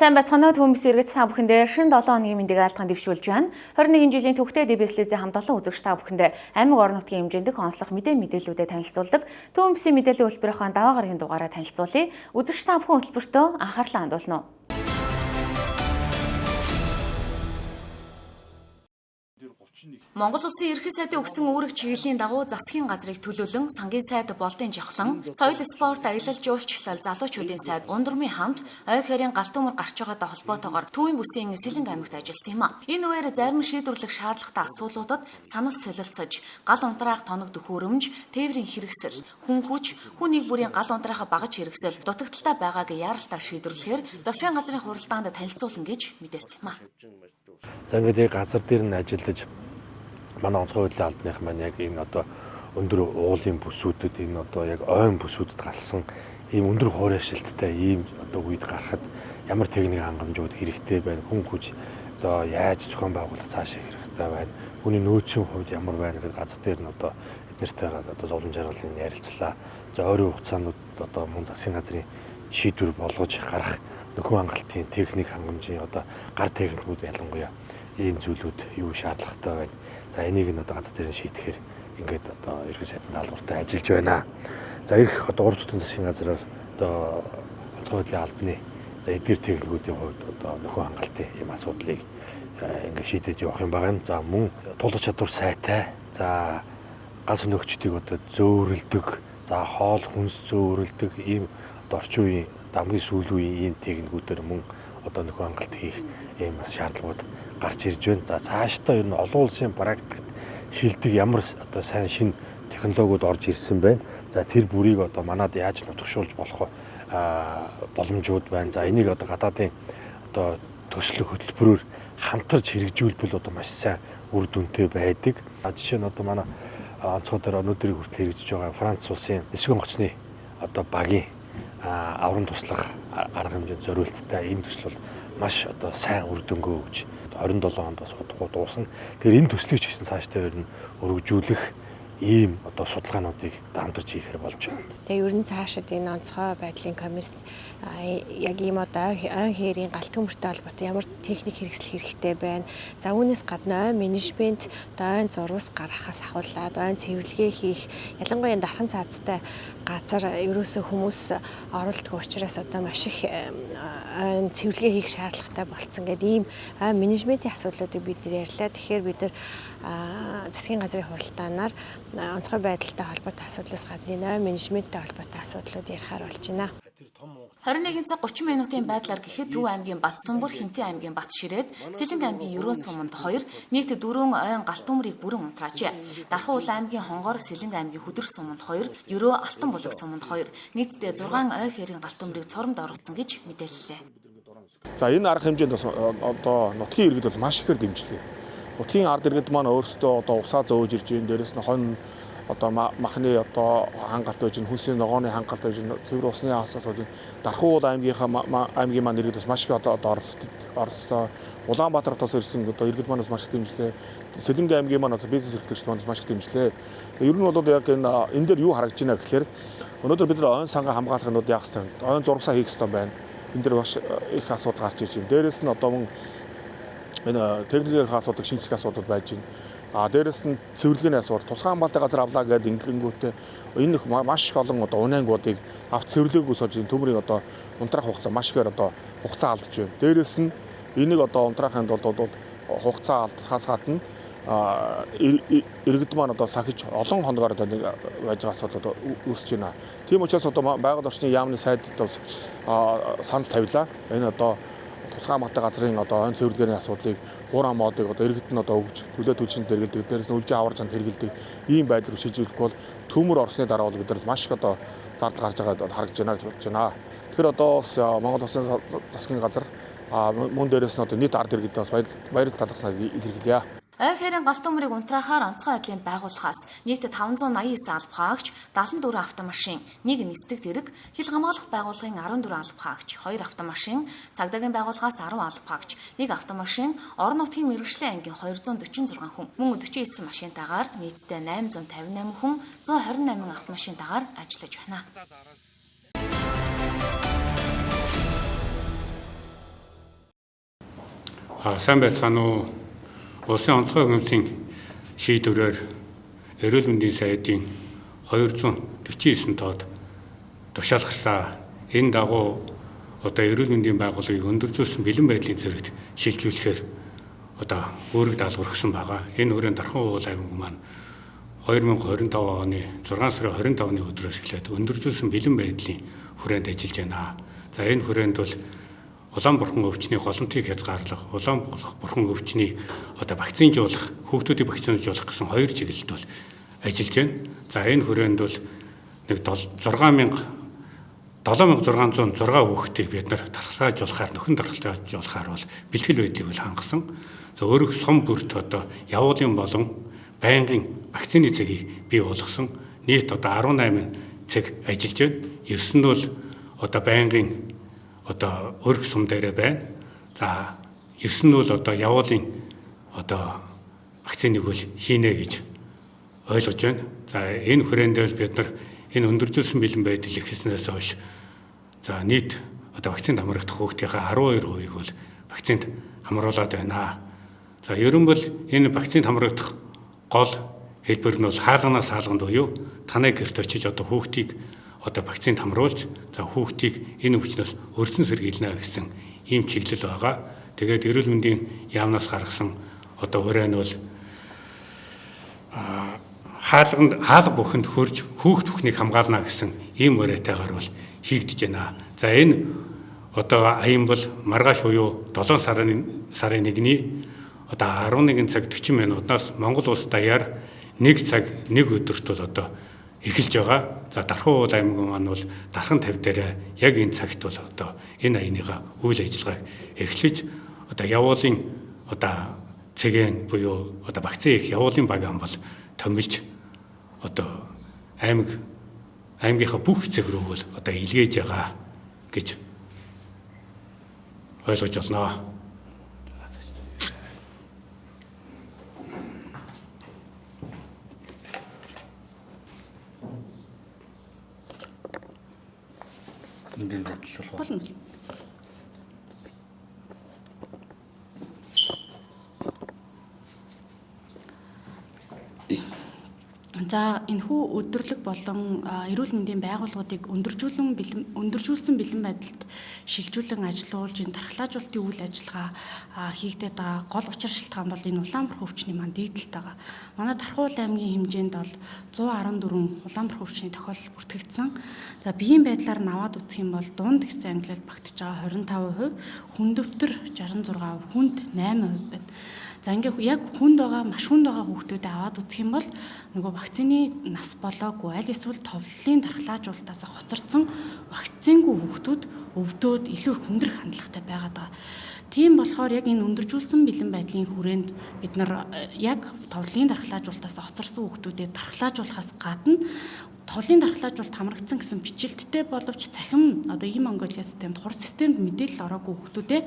Сайн байцгаана уу төмс эргэж та бүхэндээ шин 7 хоногийн мэндийг айлтган дэвшүүлж байна. 21 жилийн төвхтэй дэбэслэзээ хамт олон үзэгч та бүхэндээ аймаг орон нутгийн хэмжээндх онцлог мэдээллүүдэд танилцуулдаг. Төмсийн мэдээллийн хөтөлбөрийн даваа гарагийн дугаараа танилцуулъя. Үзэгч та бүхэн хөтөлбөртөө анхаарлаа хандуулна уу. Монгол Улсын ерхий сайдын өгсөн үүрэг чиглэлийн дагуу засгийн газрыг төлөөлөн сангийн сайд Болдын Жавхлан, соёл спорт аялал жуулчлал залуучуудын сайд Ундурмын хамт ой хэрийн галтүмөр гарч байгаатай холбоотойгоор Төвийн бүсийн Сэлэнг аймагт ажилласан юм а. Энэ үеэр зарим шийдвэрлэх шаардлагатай асуулуудад санал солилцож, гал унтраах тоног дөхөөрөмж, тээврийн хэрэгсэл, хүн хүч, хүн нэг бүрийн гал унтраахаа багаж хэрэгсэл дутагдaltaй байгааг яаралтай шийдвэрлэхээр засгийн газрын хуралдаанд танилцуулна гэж мэдээсэн юм а. За ингээд газар дээр нь ажиллаж манай онцгой байдлын албаных маань яг энэ одоо өндөр уулын бүсүүдэд энэ одоо яг ойн бүсүүдэд галсан ийм өндөр хуурай шилттэй ийм одоо үед гарахад ямар техник хангамжууд хэрэгтэй байна, хүн хүч одоо яаж зохион байгуулах цаашаа хэрэгтэй байна, хүний нөөцийн хувьд ямар байна гэдэг газар дээр нь одоо эднэртэйгээ одоо зовлон жаргалын ярилцлаа. За ойрын хугацаанд одоо мөн засгийн газрын шийдвэр болгож гарах нөхөн хангалтын техник хангамжийн одоо гар техникүүд ялангуяа ийм зүйлүүд юу шаардлагатай байна. За энийг нь одоо газар дээр нь шийдэхээр ингээд одоо ерхий сайдын даалгавартай ажиллаж байна. За ирэх одоо 3 дахь засгийн газраар одоо онцгой байдлын албаны за эдгээр техникүүдийн хувьд одоо нөхөн хангалтын ийм асуудлыг ингээд шийдэж явах юм байна. За мөн тулах чадвар сайтай. За ганц нөхчдийг одоо зөөрөлдөг, за хоол хүнс зөөрөлдөг ийм одоо орчин үеийн дамгийн сүүл үеийн ийм техникүүдээр мөн одоо нөхөн хангалт хийх ийм бас шаардлагууд гарч ирж байна. За цаашдаа ер нь олон улсын практикт шилдэг ямар одоо сайн шинэ технологиуд орж ирсэн байна. За тэр бүрийг одоо манад яаж нутагшуулж болох боломжууд байна. За энийг одоо гадаадын одоо төслөх хөтөлбөрөөр хамтарч хэрэгжүүлбэл одоо маш сайн үр дүнтэй байдаг. Жишээ нь одоо манай онцгой дээр өнөөдрийг хүртэл хэрэгжиж байгаа Франц улсын нисэх онгоцны одоо багийн аврам туслах арга хэмжээнд зориулттай энэ төсөл бол маш одоо сайн үр дүнгөө өгч 27 онд бас удахгүй дуусна. Тэгэхээр энэ төслийг ч гэсэн цаашдаа ер нь өргөжүүлэх ийм одоо судалгаануудыг хамтарч хийхээр болж байна. Тэгээ ер нь цаашид энэ онцгой байдлын комисс яг ийм одоо ой хэрийн галт төмөртэй холбоотой ямар техник хэрэгсэл хэрэгтэй байна. За үүнээс гадна ой менежмент, ой зурвас гаргахаас ахуулаад ой цэвэрлэгээ хийх, ялангуяа дархан цаазтай газар ерөөсөө хүмүүс оролддог учраас одоо маш их ой цэвэрлэгээ хийх шаардлагатай болцсон гэдэг ийм ой менежментийн асуудлуудыг бид ярьлаа. Тэгэхээр бид нар засгийн газрын хуралдаанаар онцгой байдалтай холбоотой асуудлаас гадна менежменттэй холбоотой асуудлууд ярихаар болж байна. 21 цаг 30 минутын байдлаар гэхэд Төв аймгийн Батсүмбэр, Хинтээ аймгийн Батширээд, Сэлэнг аймгийн Ерөн суманд 2, нийт 4 ойн галт төмрийг бүрэн унтраажээ. Дархан Улаан аймгийн Хонгор, Сэлэнг аймгийн Хөдөр суманд 2, Ерөө Алтан булаг суманд 2, нийтдээ 6 ой хэрийн галт төмрийг цоромд оруулсан гэж мэдээллээ. За энэ арга хэмжээнд бас одоо нутгийн иргэд бол маш ихээр дэмжлээ. Нутгийн ард иргэд маань өөрсдөө одоо усаа зөөж ирж байна. Дээрээс нь хонь одоо махны одоо хангалт байж, хүнсний ногооны хангалт байж, цэвэр усны асуудлыг Дархан аймгийн маань иргэд бас маш их одоо оролцоо. Улаанбаатар хотоос ирсэн одоо иргэд маань бас маш их дэмжлээ. Сэлэнг аймгийн маань одоо бизнес эрхлэгчид маань маш их дэмжлээ. Ер нь бол яг энэ дээр юу харагдж байна гэхээр өнөөдөр бид нар ойн сангаа хамгаалахын тулд яах ёстой вэ? Ойн зурвасаа хийх ёстой байна. Энэ дээр маш их асуудал гарч ирж байна. Дээрээс нь одоо энэ техникийн асуудал, шинжлэх асуудал байж байна. Дээрээс нь цэвэрлэгээний асуудал, тусгай хамгаалалтын газар авлаа гэдэг ингэнгүүтээ энэ их маш их олон одоо унайнгуудыг авч цэвэрлээгүйс болж төмрийг одоо унтраах хугацаа маш ихээр одоо хугацаа алдж байна. Дээрээс нь энийг одоо унтраахын тулд хугацаа алдахаас гадна иргэд маань одоо сахиж олон хоногоор одоо нэг байж байгаа асуудал үүсэж байна. Тийм учраас одоо байгаль орчны яамны сайдд бас санал тавилаа. Энэ одоо тусгай хамгаалалтын газрын одоо ойн цэвэрлэгээний асуудлыг хуурай модыг одоо иргэд нь одоо өгж төлөө түлшинд хэрэгэлдэг, дээрээс нь үлжийн аварж чанд хэрэгэлдэг ийм байдлаар шийдвэрлэх бол төмөр орсны дараа бол бид нар маш их одоо зардал гарч байгааг харагдж байна гэж бодож байна. Тэгэхээр одоо бас Монгол Улсын засгийн газар мөн дээрээс нь одоо нийт ард иргэдэд бас баярлал талархснаа илэрхийлье. Ой хэрийн галт төмрийг унтраахаар онцгой байдлын байгууллагаас нийт 589 алба хаагч, 74 автомашин, 1 нисдэг тэрэг, хил хамгаалах байгууллагын 14 алба хаагч, 2 автомашин, цагдаагийн байгууллагаас 10 алба хаагч, 1 автомашин, орон нутгийн мэргэжлийн ангийн 246 хүн, мөн 49 машинтайгаар нийтдээ 858 хүн, 128 автомашинтайгаар ажиллаж байна. Сайн байцгаана уу? Улсын онцгой комиссийн шийдвэрээр эрүүл мэндийн сайдын 249 тоод тушаалгарсан. Энэ дагуу одоо эрүүл мэндийн байгууллагыг өндөржүүлсэн бэлэн байдлын зэрэгт шилжүүлэхээр одоо үүрэг даалгавар өгсөн байгаа. Энэ хүрээнд Дархан уул аймаг маань 2025 оны 6 сарын 25-ны өдрөөс эхлээд өндөржүүлсэн бэлэн байдлын хүрээнд ажиллаж байна. За энэ хүрээнд бол Улаанбурхан өвчний голомтыг хязгаарлах, Улаанбурхан өвчний одоо вакцинжуулах, хүүхдүүдийг вакцинжуулах гэсэн хоёр чиглэлд бол ажиллаж байна. За энэ хүрээнд бол нэг 7606 хүүхдийг бид нар дархлаажуулахаар, нөхөн дархлаажуулахаар бол бэлтгэл байдлыг бол хангасан. За өөрөөр сум бүрт одоо явуулын болон байнгын вакцины цагийг бий болгосон. Нийт одоо 18 цаг ажиллаж байна. 9 нь бол одоо байнгын одоо өрг сум дээрээ байна. За 9 нь бол одоо явуулын одоо вакциныг бол хийнэ гэж ойлгож байна. За энэ хүрээндээ бид нар энэ өндөржүүлсэн бэлэн байдал эхэлснээс хойш за нийт одоо вакцинд хамрагдах хүүхдийнхээ 12% бол вакцинд хамруулад байна. За ерөн бол энэ вакцинд хамрагдах гол хэлбэр нь бол хаалганаас хаалганд буюу танай гэрт очиж одоо хүүхдийг одоо вакцинд хамруулж за хүүхдийг энэ өвчнөөс өрсөн сэргийлнэ гэсэн ийм чиглэл байгаа. Тэгээд эрүүл мэндийн яамнаас гаргасан одоо ураа нь бол хаалга бүхэнд хөрж хүүхд бүхнийг хамгаална гэсэн ийм ураатайгаар бол хийгдэж байна. За энэ одоо аян бол маргааш буюу 7 сарын 1-ний одоо 11 цаг 40 минутаас Монгол улс даяар 1 цаг 1 өдөрт бол одоо эхэлж байгаа. За Дархан уул аймаг маань бол Дархан 50 дээр яг энэ цагт бол одоо энэ аяныгаа үйл ажиллагааг эхлэж одоо явуулын одоо цэгэн буюу одоо вакцин их явуулын багаан бол томилж одоо аймгийнхаа бүх цэг рүү бол одоо илгээж байгаа гэж ойлгож байна. Энд дэвчих болно. За энэхүү өдөрлөг болон эрүүл мэндийн байгууллагуудыг өндөржүүлсэн бэлэн байдалд шилжүүлэн ажилуулж энэ дархлаажуулалтын үйл ажиллагаа хийгдээд байгаа гол учир шалтгаан бол энэ Улаанбурхан өвчний маань дийдэлт байгаа. Манай Дархан уул аймгийн хэмжээнд бол 114 Улаанбурхан өвчний тохиолдол бүртгэгдсэн. За биеийн байдлаар наваад үзэх юм бол дунд хэсэг ангилалд багтаж байгаа 25%, хүндөвтөр 66%, хүнд 8% байна. За ингээд яг хүнд байгаа, маш хүнд байгаа хүүхдүүдэд аваад үзэх юм бол нөгөө вакцины нас болоогүй аль эсвэл товлолын дархлаажуулалтаас хоцорсон вакцингүй хүүхдүүд өвдөөд илүү их хүндрэх хандлагатай байгаад байгаа. Тийм болохоор яг энэ өндөржүүлсэн бэлэн байдлын хүрээнд бид нар яг товлолын дархлаажуулалтаас хоцорсон хүүхдүүдэд дархлаажуулахаас гадна товлын дархлаажуулалт хамрагдсан гэсэн бичлэлттэй боловч цахим одоо ийм онкологи системд хур системд мэдээлэл ороогүй хүүхдүүдэд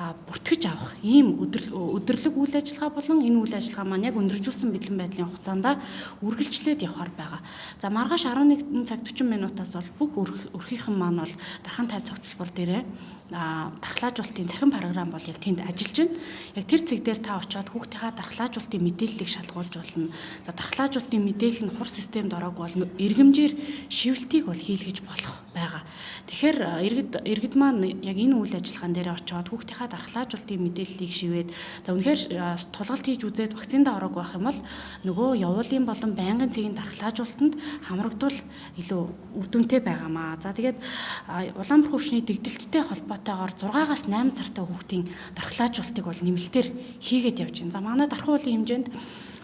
бүртгэж авах ийм өдөрлөг үйл ажиллагаа болон энэ үйл ажиллагаа маань яг өндөржүүлсэн бэлэн байдлын хугацаанд үргэлжлээд явахаар байгаа. За маргааш 11 цаг 40 минутаас бол бүх өрхийнхэн маань бол Дархан 50 цогцлбол дээрээ дархлаажуулалтын цахим програм бол яг тэнд ажиллаж байна. Яг тэр цэг дээр та очиод хүүхдийнхаа дархлаажуулалтын мэдээллийг шалгуулж болно. За дархлаажуулалтын мэдээлэл нь хур системд ороогүй бол эргэмжээр шивэлтийг бол хийлгэж болох байгаа. Тэгэхээр иргэд маань яг энэ үйл ажиллагаан дээр очиод хүүхдийнхаа дархлаажуулалтын мэдээллийг шивээд за үнэхээр тулгалт хийж үзээд вакциндаа ороогүй байх юм бол нөгөө явуулын болон байнгын цэгийн дархлаажуулалтанд хамрагдвал илүү үр дүнтэй байгаамаа. За тэгээд Улаанбурхан өвчний дэгдэлттэй холбоотойгоор 6-аас 8 сартай хүүхдийн дархлаажуулалтыг бол нэмэлтээр хийгээд явж байна. За манай Дархан уулын хэмжээнд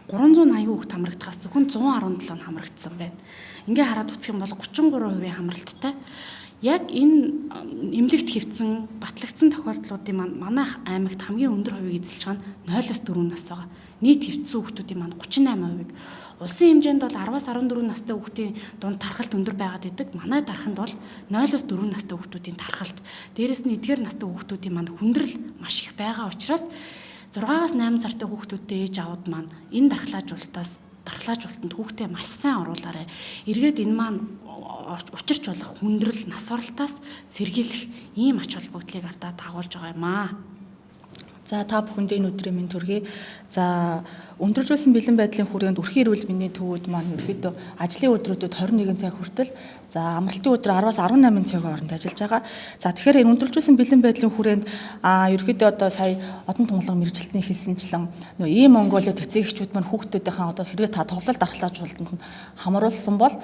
380 хүүхд хамрагдахаас зөвхөн 117 нь хамрагдсан байна. Ингээ хараад үзэх юм бол 33% хамралттай. Яг энэ эмнэлэгт хэвдсэн, батлагдсан тохиолдлуудын маань манай аймагт хамгийн өндөр хувийг эзэлж байгаа нь 0-4 нас байгаа. Нийт хэвдсэн хүүхдүүдийн маань 38%. Улсын хэмжээнд бол 10-аас 14 настай хүүхдийн дунд тархалт өндөр байгаад идэг. Манай Дарханд бол 0-4 настай хүүхдүүдийн тархалт, дээрэс нь эдгээр настай хүүхдүүдийн маань хүндрэл маш их байгаа учраас 6-аас 8 сартай хүүхдүүдтэй ээж аауд маань энэ дархлаажуулалтанд хүүхдээ маш сайн оруулаарай. Эргээд энэ маань учирч болох хүндрэл, нас баралтаас сэргийлэх ийм ач холбогдлыг ардаа дагуулж байгаа юм аа. За та бүхэндээ энэ өдрийн мэнд хүргэе. За өндөрлүүлсэн бэлэн байдлын хүрээнд өрхийн эрүүл мэндийн төвүүд маань ерөөдөө ажлын өдрүүдэд 21 цаг хүртэл за амралтын өдөр 10-аас 18 цагийн хооронд ажиллаж байгаа. За тэгэхээр энэ өндөрлүүлсэн бэлэн байдлын хүрээнд ерөөдөө одоо сая одон тунгалаг мэрэгжилтний хэлсэнчлэн нөө ийм Монголио тэцээгчүүд маань хүүхдүүдийнхээ одоо хэрвээ та товлол дархлаажуулалтанд хамруулсан бол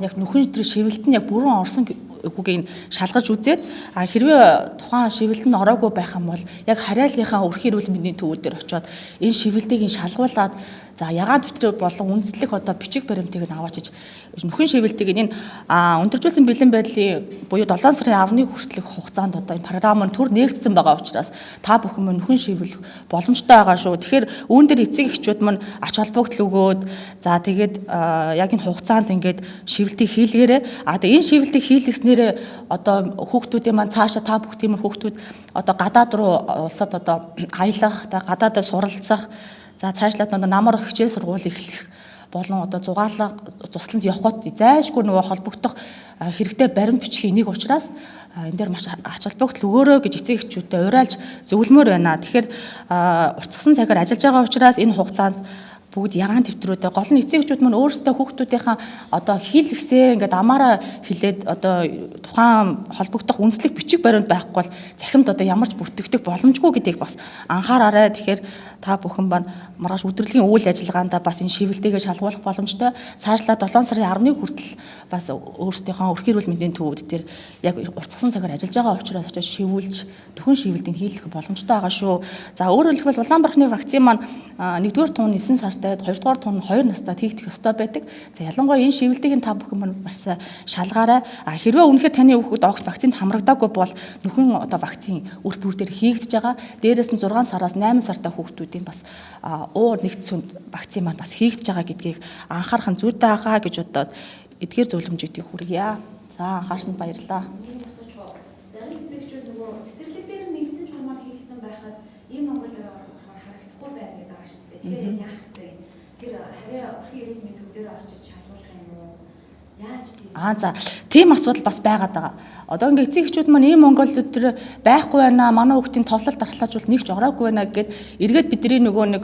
яг нөхөн өдрийн шивэлт нь яг бүрэн орсон үгийг шалгаж үзээд хэрвээ тухайн шивэлт нь ороогүй байх юм бол яг хариаллынхаа өрхийн эрүүл мэндийн төвүүд дээр очиод энэ шивэлтийг шалгуулад за ягаан дэвтрээр болон үндэслэх одоо бичиг баримтыг нь аваачиж нөхөн шивэлтийг энэ өндөржүүлсэн бэлэн байдлын буюу 7 сарын 10-ны хүртэлх хугацаанд одоо энэ програм нь төр нээгдсэн байгаа учраас та бүхэн мань нөхөн шивэлэх боломжтой байгаа шүү. Тэгэхээр үүн дээр эцэг эхчүүд мань ач холбогдол өгөөд за тэгээд яг энэ хугацаанд ингээд шивэлтийг хийлгээрээ тэгээд энэ шивэлтийг хийлгэснээрээ одоо хүүхдүүдийн маань цаашаа та бүхдийн маань хүүхдүүд одоо гадаад руу улсад одоо аялах гадаадд суралцах за цаашлаад намар хичээл сургууль эхлэх болон одоо зугаалга тусланд явхад зайлшгүй нөгөө холбогдох хэрэгтэй баримт бичгийн нэг учраас энэ дээр маш ач холбогдол өгөөрэй гэж эцэг эхчүүдтэй уриалж зөвлөмөр байна. Тэгэхээр уртсгасан цагаар ажиллаж байгаа учраас энэ хугацаанд бүгд ягаан дэвтрүүдээ гол нь эцэг эхчүүд мань өөрсдөө хүүхдүүдийнхаа одоо хийлгэсээ ингээд амаараа хэлээд одоо тухайн холбогдох үндэслэх бичиг баримт байхгүй бол захимд одоо ямар ч бүртгэдэг боломжгүй гэдгийг бас анхаараарай. Тэгэхээр та бүхэн маань маргааш өдрөлийн үйл ажиллагаанд бас энэ шивэлтэйгээ шалгуулах боломжтой. Цаашлаа 7 сарын 10-ны хүртэл бас өөрсдийнхөө өрхийн эрүүл мэндийн төвүүд дээр яг уртсгасан цагаар ажиллаж байгаа учраас очиж шивүүлж нөхөн шивэлтийг хийлгэх боломжтой байгаа шүү. За өөрөөр хэлбэл Улаанбаатарны вакцин маань 1-р туун 9 сартай 2-р туун 2 настай хийгдэх ёстой байдаг. За ялангуяа энэ шивэлтийг та бүхэн маань бас шалгаарай. Хэрвээ үнэхээр таны хүүхэд огт вакцинд хамрагдаагүй бол нөхөн одоо вакцин үр бүр дээр хийгдэж байгаа. Дээрээс нь 6 сараас 8 сартай хүүхдүүдийн бас уур нэгдсэнд вакцин маань бас хийгдэж байгаа гэдгийг анхаарах нь зүйтэй байгаа гэж бодоод эдгээр зөвлөмжүүдийг хүргье. За анхаарсанд баярлалаа. Зарим эцэгчүүд нөгөө цэцэрлэг дээр нэгдсэн чамаар хийгдсэн байхад ийм Монголоор харагдахгүй байна гэдэг байгаа шүү дээ. Тэгэхээр яах вэ? Тэр харьяа өрхийн эрүүл мэндийн төв дээр очиж шалгуулах юм уу? Яаж тийм? За тийм асуудал бас байгаад байгаа. Одоо ингээ эцэг эхчүүд маань ийм Монгол өдөр байхгүй байна. Манай хүүхдийн товлол дархлаажуул нэг ч ороогүй байна гэгээд эргээд бидний нөгөө нэг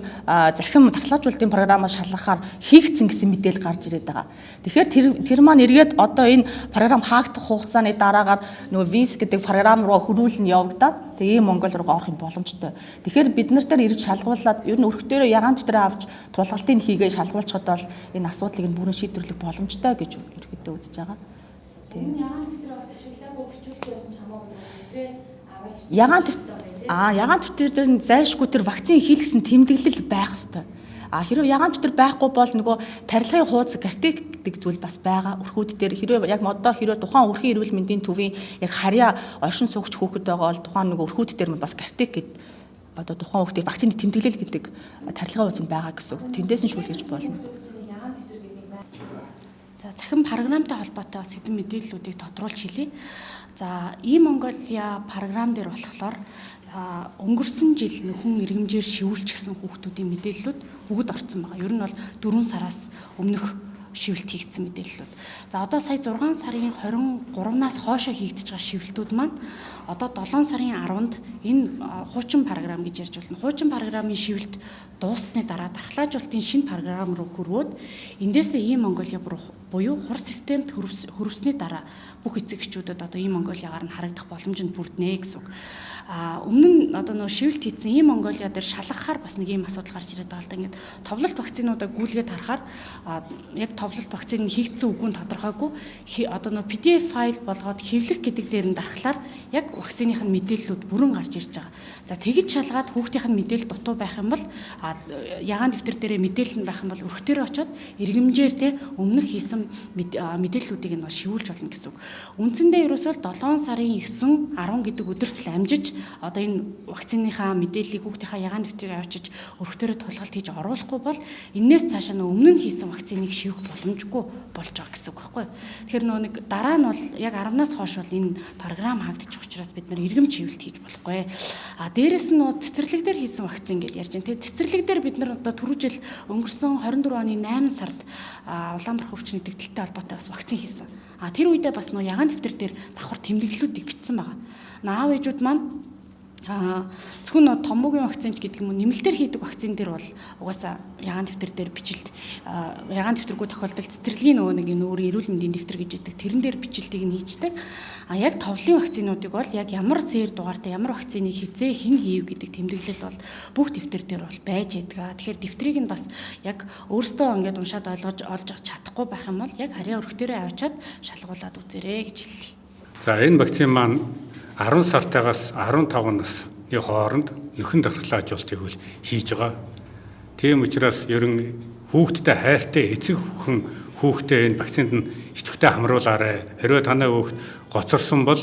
захим дархлаажуулалтын програмаас шалгахаар хийгдсэн гэсэн мэдээлэл гарч ирээд байгаа. Тэгэхээр тэр маань эргээд одоо энэ програм хаагдах хугацааны дараагаар нөгөө виз гэдэг програм руу хөрвүүлэн явагдаад тэгээ ийм Монгол руу орох юм боломжтой. Тэгэхээр бид нар дээр ирж шалгуулад ер нь өрхтөөрөө ягаан дэвтрээ авч тулгалтыг хийгээ шалгуулчихад бол энэ асуудлыг нь бүрэн шийдвэрлэх боломжтой гэж ерөөдөө үзэж байгаа. Тийм. Ягаан дэвтрээ авах ашиглаагүй бичүүлэхгүй байсан ч хамаагүй дэвтрээ аваач. Ягаан дэвтрээ дээр зайлшгүй тэр вакцин хийлгэсэн тэмдэглэл байх ёстой. Хэрвээ ягаан дэвтэр байхгүй бол нөгөө тарилгын хуудас гартик гэдэг зүйл бас байгаа. Өрхүүд дээр хэрвээ яг одоо тухайн өрхийн эрүүл мэндийн төвийн яг харьяа оршин суугч хүүхэд байгаа бол тухайн нөгөө өрхүүд дээр бас гартик гэдэг одоо тухайн хүүхдийн вакцины тэмдэглэл гэдэг тарилгын хуудас байгаа гэсэн үг. Тэндээс нь шүүлгэж болно. За захин програмтай холбоотой бас хэдэн мэдээллүүдийг тодруулж хэлье. За e-Mongolia програм дээр болохоор өнгөрсөн жил нөхөн иргэмжээр шивүүлчихсэн хүүхдүүдийн мэдээллүүд бүгд орсон байгаа. Ер нь бол 4 сараас өмнөх шивэлт хийгдсэн мэдээллүүд. За одоо сая 6 сарын 23-наас хойшоо хийгдэж байгаа шивэлтүүд маань одоо 7 сарын 10-нд энэ хуучин програм гэж ярьж болно. Хуучин програмын шивэлт дууссаны дараа дархлаажуулалтын шинэ програм руу хүрвөөд эндээсээ e-Mongolia буюу хур системд хөрвсөний дараа бүх эцэг эхчүүдэд одоо e-Mongolia-гаар нь харагдах боломж нь бүрднэ гэсэн үг. Өмнө нь одоо нөгөө шивэлт хийсэн e-Mongolia дээр шалгахаар бас нэг ийм асуудал гарч ирээд байгаа л да. Ингээд товлолт вакцинуудаа гүйлгээд харахаар яг товлолт вакцины хийгдсэн үгүй нь тодорхойгүй. Одоо нөгөө PDF файл болгоод хэвлэх гэдэг дээр нь дарахлаар яг вакциных нь мэдээллүүд бүрэн гарч ирж байгаа. За тэгж шалгаад хүүхдийнх нь мэдээлэл дутуу байх юм бол ягаан дэвтэр дээрээ мэдээлэл нь байх юм бол өрхтөөрөө очиод иргэмжээр те өмнөх хийсэн мэдээллүүдийг нь шивүүлж болно гэсэн үг. Үндсэндээ ерөөсөө 7 сарын 9, 10 гэдэг өдөрт л амжиж одоо энэ вакциныхаа мэдээллийг хүүхдийнхаа ягаан дэвтрийг авчиж өрхтөөрөө тулгалт хийж оруулахгүй бол энээс цаашаа нөгөө өмнө нь хийсэн вакциныг шивэх боломжгүй болж байгаа гэсэн үг байхгүй. Тэгэхээр нөгөө нэг дараа нь бол яг 10-наас хойш бол энэ програм хаагдчих учраас бид нар иргэм чивэлт хийж болохгүй. Дээрээс нь нөгөө цэцэрлэг дээр хийсэн вакцин гэж ярьж байна. Тэгээ цэцэрлэг дээр бид нар одоо түрүү жил өнгөрсөн 24 оны 8 сард Улаанбаатар өвчний дэгдэлтэй холбоотой бас вакцин хийсэн. Тэр үедээ бас нөгөө ягаан дэвтэр дээр давхар тэмдэглэлүүдийг бичсэн байгаа. Аав ээжүүд маань Зөвхөн томоогийн вакцин гэдэг юм уу нэмэлтээр хийдэг вакцин дээр бол угаасаа ягаан дэвтэр дээр бичлэлт ягаан дэвтэргүй тохиолдолд цэцэрлэгийн нөгөө нэг энэ өөр эрүүл мэндийн дэвтэр гэж байдаг. Тэрэн дээр бичлэлтийг нь хийждэг. Яг товлын вакцинуудыг бол яг ямар цээр дугаартай ямар вакциныг хизээ хэн хийв гэдэг тэмдэглэл бол бүх дэвтэр дээр бол байж байдаг. Тэгэхээр дэвтрийг нь бас яг өөртөө ингээд уншаад олж чадахгүй байх юм бол яг харьяа өргөтөрөө авчаад шалгуулад үзээрэй гэж хэллээ. За энэ вакцин маань 10 сартаагаас 15 насны хооронд нөхөн дархлаажуултыг үл хийж байгаа. Тийм учраас ерөн хүүхдтэй хайртай эцэг хүн хүүхдээ энэ вакцинд нь идэвхтэй хамруулаарай. Хэрвээ танай хүүхд гоцорсон бол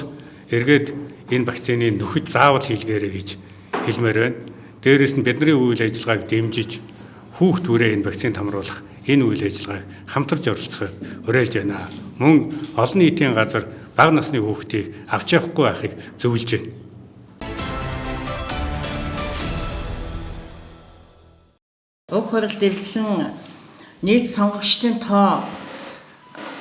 эргээд энэ вакциныг нөхөж заавал хийлгээрэй гэж хэлмээр байна. Дээрээс нь бидний үйл ажиллагааг дэмжиж хүүхд түрээ энэ вакцинд хамруулах энэ үйл ажиллагааг хамтарч оролцохыг уриалж байна. Мөн олон нийтийн газар бага насны хүүхдийг авч явахгүй байхыг зөвлөж байна. Уг хурлд ирсэн нийт сонгогчдын тоо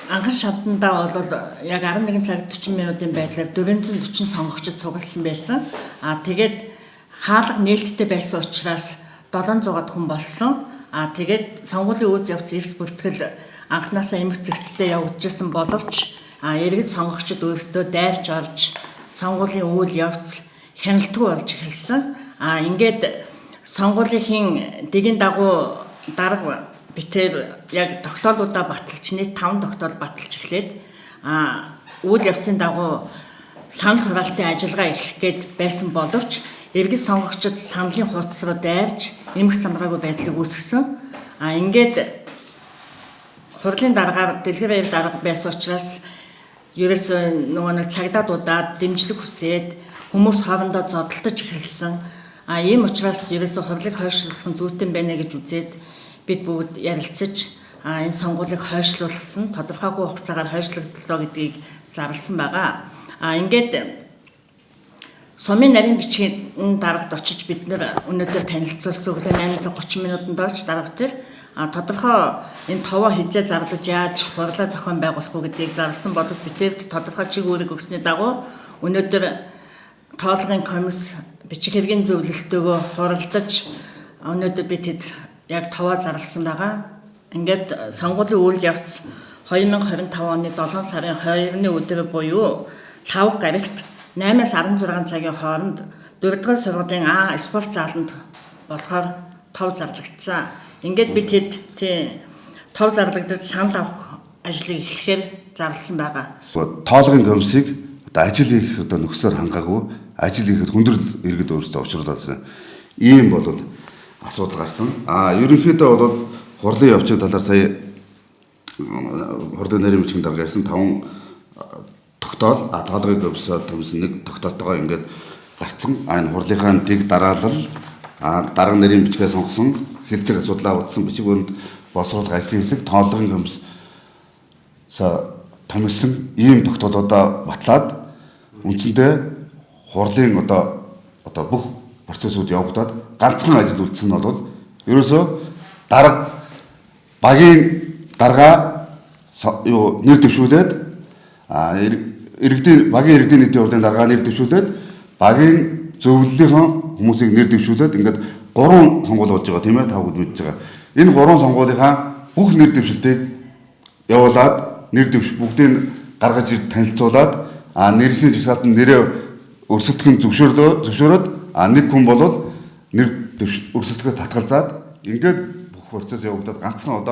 анхан шатндаа бол яг 11 цаг 40 минутын байдлаар 440 сонгогчид цугласан байсан. Тэгээд хаалга нээлттэй байсан учраас 700-аад хүн болсон. Тэгээд сонгуулийн үйл явц эрс бүртгэл анхнаасаа эмх зэгцтэй явагдажсэн боловч иргэд сонгогчид өөрсдөө дайрч орж сонгуулийн үйл явц хяналтгүй болж эхэлсэн. Ингээд сонгуулийн дэгэн дагуу дарга битээр яг тогтоолуудаа баталж нийт 5 тогтоол баталж эхлээд үйл явцын дагуу санал хураалтын ажиллагаа эхлэх гээд байсан боловч иргэд сонгогчид саналын хуудас руу дайрж эмх замраагүй байдлыг үүсгэсэн. Ингээд хурлын даргаар дэлгэр баяр дарга байсан учраас ерөөсөө нөгөө нэг цагдаа дуудаад дэмжлэг хүсээд хүмүүс хоорондоо зодтолтож эхэлсэн. Ийм учраас ерөөсөө хурлыг хойшлуулах нь зүйтэй байна гэж үзээд бид бүгд ярилцаж энэ сонгуулийг хойшлуулсан, тодорхойгүй хугацаагаар хойшлогдлоо гэдгийг зарласан байгаа. Ингээд сумын нарийн бичгийн дарагт очиж бид нэр өнөөдөр танилцуулсан өглөө 8:30 минутанд орж дарга тэр тодорхой энэ товоо хизээ зарлаж яаж хурлаа зохион байгуулах уу гэдгийг зарласан боловч бидэрт тодорхой чиг үүрэг өгсөний дагуу өнөөдөр тоолгын комисс бичиг хэргийн зөвлөлтөөгөө хуралдаж өнөөдөр бид хэд яг товоо зарласан байгаа. Ингээд сонгуулийн үйл явц 2025 оны 7 сарын 2-ны өдөр буюу 5 гарагт 8-аас 16 цагийн хооронд 4-р сургуулийн спорт зааланд болохоор тов зарлагдсан. Ингээд бид хэд тов зарлагдаж санал авах ажлыг эхлэхээр зарласан байгаа. Тоолгын комиссыг ажил хийх нөхцөл хангаагүй ажил хийхэд хүндрэл иргэд өөрсдөө учруулсан. Ийм бол асуудал гарсан. Ерөнхийдөө бол хурлын явцын талаар сая хурлын нарийн бичгийн дарга ярьсан 5 тогтоол тоолгын комисс нэг тогтоолтойгоо ингээд гарцсан. Энэ хурлынхаа дэг дараалал дарга нарийн бичгээ сонгосон хэлцэг асуудлаа утсан бичиг баримт боловсруулах ажлын хэсэг тоолгын комисс томилсон ийм тогтоолуудаа батлаад үндсэндээ хурлын одоо бүх процессыг явагдаад ганцхан ажил үлдсэн нь бол ерөөсөө дарга багийн дарга нэр дэвшүүлээд багийн иргэдийн нийтийн хурлын даргаа нэр дэвшүүлээд багийн зөвлөлийн хүмүүсийг нэр дэвшүүлээд ингээд 3 сонгуул болж байгаа тийм ээ та бүгд мэдж байгаа. Энэ 3 сонгуулийнхаа бүх нэр дэвшилтийг явуулаад нэр дэвш бүгдийг гаргаж ирж танилцуулаад нэрсийн жагсаалтанд нэрээ өрсөлдөх нь зөвшөөрөөд нэг хүн бол нэр өрсөлдөхөд татгалзаад ингээд бүх процесс явагдаад ганцхан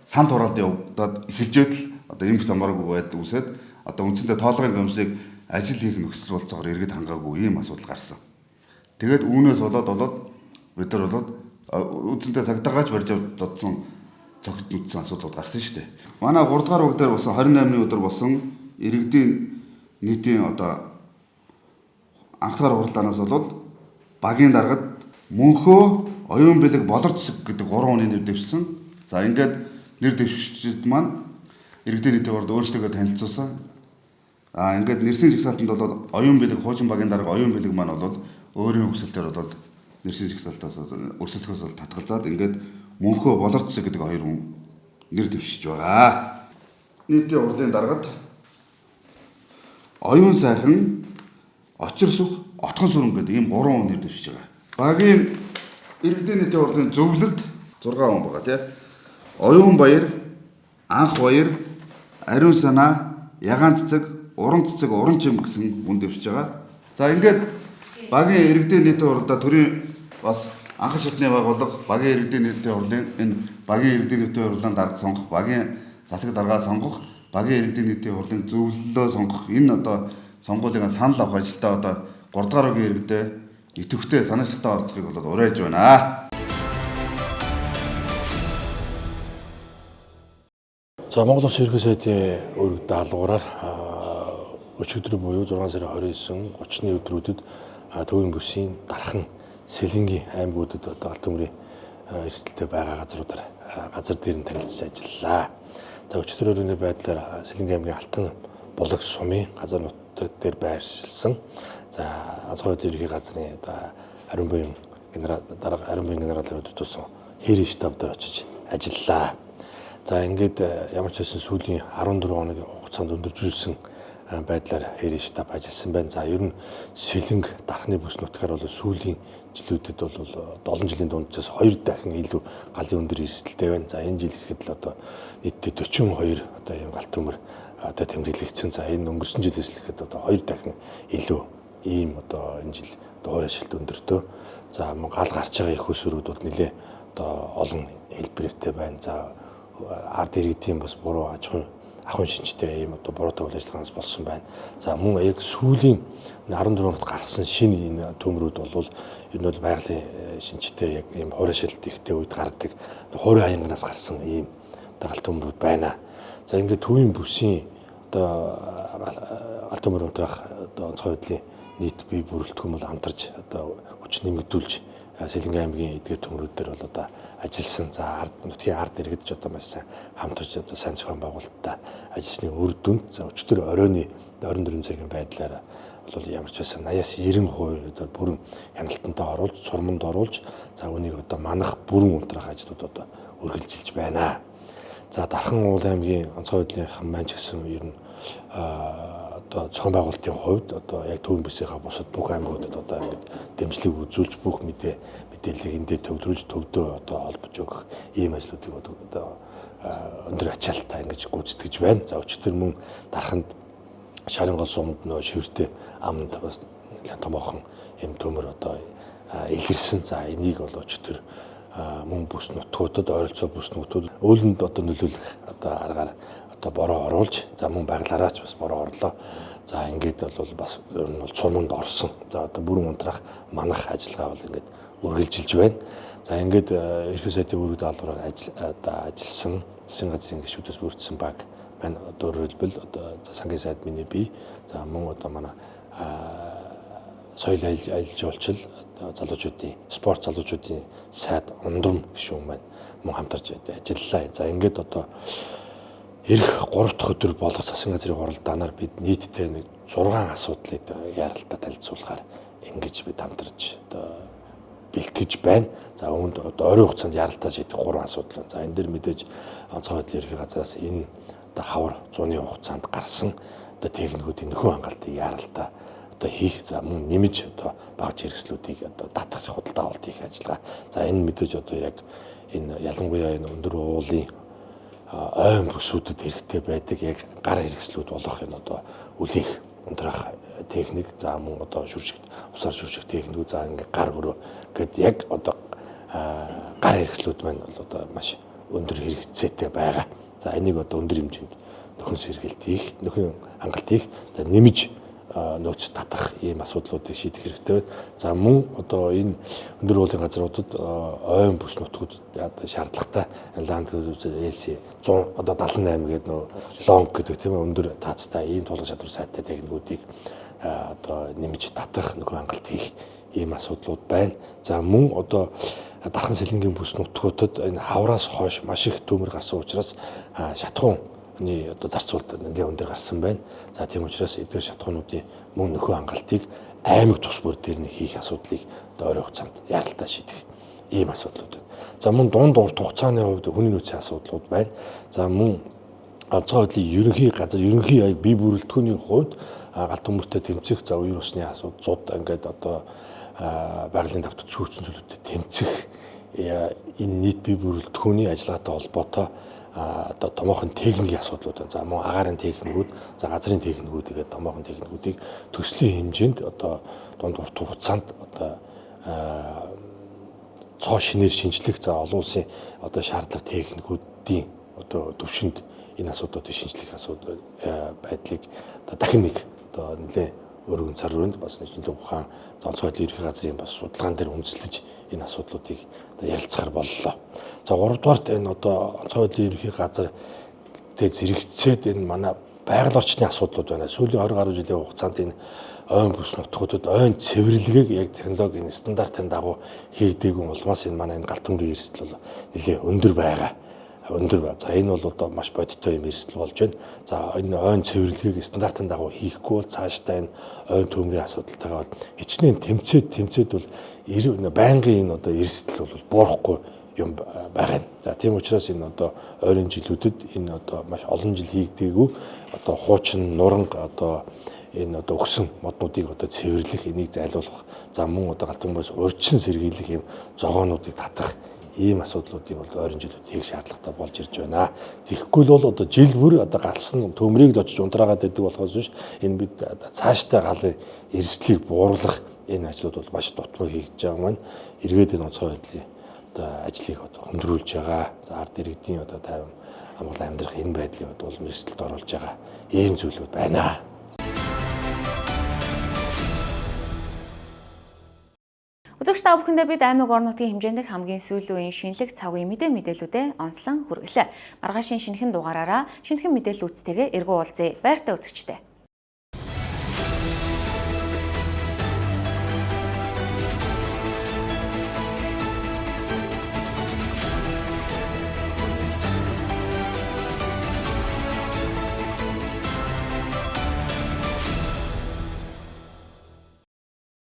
санал хураалт явагдаад эхэлжээд л эмх замааргүй байдал үүсээд үндсэндээ тоолгын комиссыг ажил хийх нөхцөл болцоогоор иргэд хангаагүй ийм асуудал гарсан. Тэгээд үүнээс болоод бид нар үндсэндээ цагдаагаач барьж авдсан цогцолтсон асуудлууд гарсан шүү дээ. Манай 3 дугаар өдөр дээр болсон 28-ны өдөр болсон иргэдийн нийтийн анхдаар хуралдаанаас бол багийн даргад мөнхөө оюун бэлэг болор цэцэг гэдэг 3 хүний нэр дэвшсэн. За ингээд нэр дэвшигчид маань иргэдийн нийтийн хурлд өөрсдөө танилцуулсан. Ингээд нэрсийн жагсаалтанд бол оюун бэлэг хуучин багийн дарга оюун бэлэг маань бол өөрийн хүсэлтээр бол нэрсийн жагсаалтаас өрсөлдөхөөс бол татгалзаад ингээд мөнхөө болор цэцэг гэдэг 2 хүн нэр дэвшиж байгаа. Нийтийн хурлын даргад оюун сайхан очир сүх Отхон сүрэн гэдэг ийм 3 нэр дэвшиж байгаа. Багийн иргэдийн нийтийн хурлын зөвлөлд 6 хүн байгаа тийм. Оюун баяр, анх баяр, ариун санаа, ягаан цэцэг, уран цэцэг, уран чим гэсэн хүн дэвшиж байгаа. За ингээд багийн иргэдийн нийтийн хурлда төрийн бас анх шатны байгууллага багийн иргэдийн нийтийн хурлын энэ багийн иргэдийн нийтийн хурлын дарга сонгох, багийн засаг даргаа сонгох, багийн иргэдийн нийтийн хурлын зөвлөлөө сонгох энэ одоо сонгуулийн санал авах ажилдаа одоо 3 дугаар үеийн иргэдээ идэвхтэй санаачлалтаа оролцохыг бол уриалж байна. За Монгол Улсын ерөнхий сайдын өргөд даалгавраар өчигдөр буюу 6 сарын 29, 30-ны өдрүүдэд төвийн бүсийн дархан Сэлэнгийн аймагуудад одоо алт өмрийн эрсдэлтэй байгаа газруудаар газар дээр нь танилцж ажиллалаа. За өчигдөр өрөөний байдлаар Сэлэнгийн аймгийн Алтан булаг сумын газар нутаг дээр байршилсан. За онцгой байдлын ерхий газрын одоо ариун буян генерал өдөртөөсөн хээрийн штаб дээр очиж ажиллалаа. За ингээд ямар ч байсан сүүлийн 14 хоногийн хугацаанд өндөржүүлсэн байдлаар хээрийн штаб ажилласан байна. За ер нь Сэлэнг дархны бүс нутгаар бол сүүлийн жилүүдэд бол 7 жилийн дундчаас 2 дахин илүү галын өндөр эрсдэлтэй байна. За энэ жил ихэд л одоо нийтдээ 42 одоо ийм галт төмөр одоо тэмдэглэгдсэн. За энэ өнгөрсөн жилээс л ихэд одоо 2 дахин илүү ийм одоо энэ жил дуурай шилт өндөртөө. За гал гарч байгаа их усрууд бол нэлээ одоо олон хэлбэртэй байна. За ард иргэдийн бас буруу ахуйн шинжтэй ийм одоо буруутай үйл ажиллагаанаас болсон байна. За мөн яг сүүлийн 14 онод гарсан шинэ энэ төмрүүд бол ер нь бол байгалийн шинжтэй яг ийм хуурай шилт ихтэй үед гардаг хуурай аянгнаас гарсан ийм дагалт төмрүүд байна. За ингээд төвийн бүсийн одоо галт төмөр унтраах одоо онцгой байдлын нийт бие бүрэлдэхүүн бол хамтарч одоо хүч нэмэгдүүлж Сэлэнгийн аймгийн эдгээр төмрүүдээр бол одоо ажилласан. За нутгийн ард иргэдч одоо маш сайн хамтарч одоо сайн зохион байгуулалттай ажилласны үр дүнд за өчтөр оройны 24 цагийн байдлаар бол ямар ч байсан 80-90% одоо бүрэн хяналтантаа оруулж, сурманд оруулж, за үнийг одоо манах бүрэн унтраах ажлууд одоо үргэлжилж байна. За Дархан уул аймгийн онцгой байдлын маань ч гэсэн ер нь одоо зохион байгуулалтын хувьд одоо яг төвийн бүсийнхаа бусад бүх аймагуудад одоо ингээд дэмжлэг үзүүлж бүх мэдээллийг эндээ төвлөрүүлж төвдөө одоо холбож өгөх ийм ажлуудыг одоо өндөр ачаалтаа ингэж гүйцэтгэж байна. За өчигдөр мөн Дарханд шарын гол сумд нөө шивэртэй аманд бас нэлээд томоохон юм төмөр одоо илэрсэн. За энийг бол өчигдөр мөн бүс нутгуудад ойролцоо бүс нутгууд үүлэнд одоо нөлөөлөх одоо аргаар одоо бороо оруулж за мөн баглаараач бас бороо орлоо. За ингээд бол бас ер нь бол цуманд орсон. За одоо бүрэн унтраах манах ажиллагаа бол ингээд үргэлжилж байна. За ингээд ерхий сайдын өргөд даалгавраар ажилласан засгийн газрын гишүүдээс бүрдсэн баг маань одоо өөрөлдвөл одоо сангийн сайд миний бие за мөн одоо манай соёл аялал жуулчлал залуучуудын спорт залуучуудын сайд ундрам гишүүн маань мөн хамтарч ажиллалаа. За ингээд одоо эх 3 дахь өдөр болох засгийн газрын хуралдаанаар бид нийтдээ нэг 6 асуудлыг ярилцлага танилцуулахаар ингэж бид хамтарч одоо бэлтгэж байна. За үүнд одоо ойрын хугацаанд ярилцлага шийдэх 3 асуудал байна. За энэ дэр мэдээж онцгой байдлын ерхий газраас энэ одоо хавар 100-ны хугацаанд гарсан одоо техникүүдийн нөхөн хангалтыг ярилцлага одоо хийх за мөн нэмж одоо багц хэрэгслүүдийг одоо татах худалдаа авалт хийх ажиллагаа. За энэ мэдээж одоо яг энэ ялангуяа энэ өндөр уулын ойн бүсүүдэд хэрэгтэй байдаг яг гар хэрэгслүүд болох энэ одоо үлээх унтраах техник за мөн одоо шүршигт усаар шүрших техникүүд за ингээ гар хөрөө гэд яг одоо гар хэрэгслүүд маань бол одоо маш өндөр хэрэгцээтэй байгаа. За энийг одоо өндөр хэмжээнд нөхөн сэргэлт хийх, нөхөн хангалт хийх, за нэмж нөөц татах ийм асуудлуудыг шийдэх хэрэгтэй байна. За мөн одоо энэ өндөр уулын газруудад ойн бүс нутгууд одоо шаардлагатай ланд LC 100 одоо 78 гэдэг нөө лонг гэдэг тийм ээ өндөр таацтай ийм тулгын чадвар сайтай техникүүдийг одоо нэмж татах, нөхөн хангалт хийх ийм асуудлууд байна. За мөн одоо Дархан Сэлэнгийн бүс нутгуудад энэ хавраас хойш маш их төмөр гарсан учраас шатхуун одоо зарцуулалт нэлээд өндөр гарсан байна. За тийм учраас эдгээр шатхуунуудын мөн нөхөн хангалтыг аймаг тус бүр дээр нь хийх асуудлыг одоо ойрын хугацаанд ярилцлаа шийдэх ийм асуудлууд байна. За мөн дунд урт хугацааны хувьд хүний нөөцийн асуудлууд байна. За мөн онцгой байдлын ерөнхий газар ерөнхий яг бие бүрэлдэхүүний хувьд галт төмөртэй тэмцэх за үер усны асуудлууд ингээд одоо байгалийн давтагч хүчин зүйлүүдэд тэмцэх энэ нийт бие бүрэлдэхүүний ажиллагаатай холбоотой одоо томоохон техникийн асуудлууд байна. За мөн агаарын техникүүд, за газрын техникүүд гэдэг томоохон техникүүдийг төслийн хэмжээнд одоо дунд урт хугацаанд одоо цоо шинээр шинжлэх за олон улсын одоо шаардлага техникүүдийн одоо төвшөнд энэ асуудлуудыг шинжлэх асуудал байдлыг одоо дахин нэг одоо нэлээ өргөн царванд бас нийтлэг ухаан онцгой байдлын ерхий газрын бас судалгаан дээр үндэслэж энэ асуудлуудыг одоо ярилцахаар боллоо. За 3 дугаарт энэ одоо онцгой байдлын ерхий газар дээр зэрэгцээд энэ манай байгаль орчны асуудлууд байна. Сүүлийн 20 гаруй жилийн хугацаанд энэ ойн бүс нутгуудад ойн цэвэрлэгийг яг технологийн стандартын дагуу хийгдээгүй улмаас энэ манай энэ галт төмрийн эрсдэл бол нэлээ өндөр байгаа. За энэ бол одоо маш бодиттой юм эрсдэл болж байна. За энэ ойн цэвэрлэгийг стандартын дагуу хийхгүй бол цаашдаа энэ ойн төмрийн асуудалтайгаа хичнээн тэмцээд бол байнгын энэ одоо эрсдэл бол буурахгүй юм байгаа. За тийм учраас энэ одоо ойрын жилүүдэд энэ одоо маш олон жил хийгдээгүй одоо хуучин нуранга одоо энэ одоо өгсөн моднуудыг одоо цэвэрлэх энийг зайлуулах за мөн одоо галт төмрөөс урьдчилан сэргийлэх юм зогоонуудыг татах ийм асуудлуудыг бол ойрын жилүүд хийх шаардлагатай болж ирж байна. Тэгэхгүй л бол одоо жил бүр одоо галсан төмрийг л очиж унтраагаад байдаг болохоос биш энэ бид цааштай галын эрсдлийг бууруулах энэ ажлууд бол маш дутмаг хийгдэж байгаа маань эргээд энэ онцгой байдлын одоо ажлыг одоо хөндрүүлж байгаа. За ард иргэдийн одоо тайван амгалан амьдрах энэ байдлыг бол эрсдэлд оруулж байгаа ийм зүйлүүд байна. Өдөрч та бүхэндээ бид аймаг орон нутгийн хэмжээндх хамгийн сүүлийн үеийн шинэлэг цагийн мэдээлүүдэд онцлон хүргэлээ. Маргаашийн шинэхэн дугаараараа шинэхэн мэдээлэл үүстэйгээ эргүү уулзъя. Байртай үзэгчдээ.